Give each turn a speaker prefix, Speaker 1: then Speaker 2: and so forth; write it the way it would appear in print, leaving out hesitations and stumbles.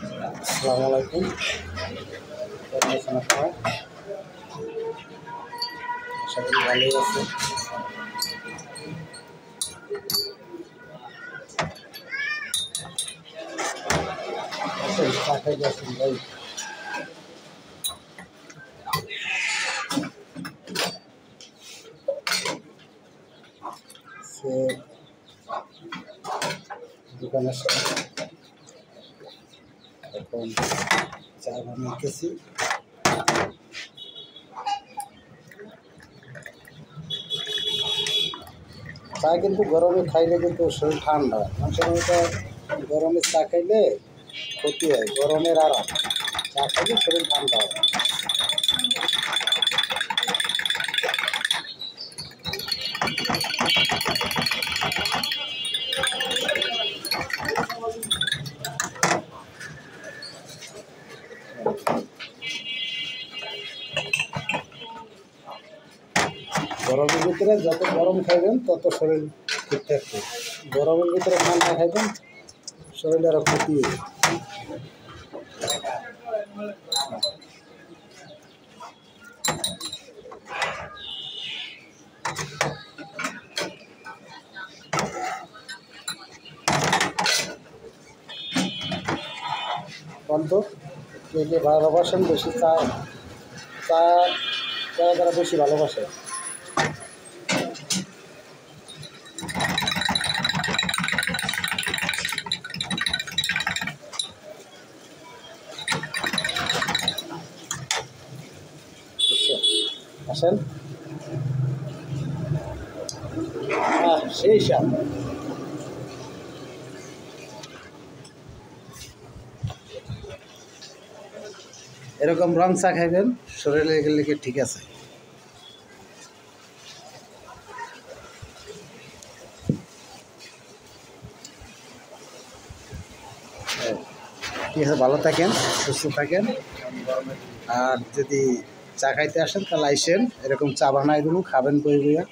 Speaker 1: আসসালামু আলাইকুম। সবাই আশা করি ভালোই আছে। চা খাই যাচ্ছেন ভাই? সে দোকানের সাথে এখন চা বানাইতেছি। চা কিন্তু গরমে খাইলে কিন্তু শরীর ঠান্ডা হয়। মানুষের মধ্যে গরমে চা খাইলে ক্ষতি হয়, গরমের আরাম। চা খাইলে শরীর ঠান্ডা হয়। গরমের ভিতরে যত গরম খাইবেন তত শরীর ঠিক থাকবে। গরমের ভিতরে ঠান্ডা খাইবেন শরীরে আরও ক্ষতি হবে। বন্ধু কে কে ভালোবাসেন বেশি চা? চা যারা বেশি ভালোবাসে? আসেন। সেই সাপ এরকম রং চা খাইবেন শরীরে গেলে ঠিক আছে। ঠিক আছে, ভালো থাকেন, সুস্থ থাকেন। আর যদি চা খাইতে আসেন তাহলে আইসেন, এরকম চা বানাই দেবো, খাবেন বই বইয়া।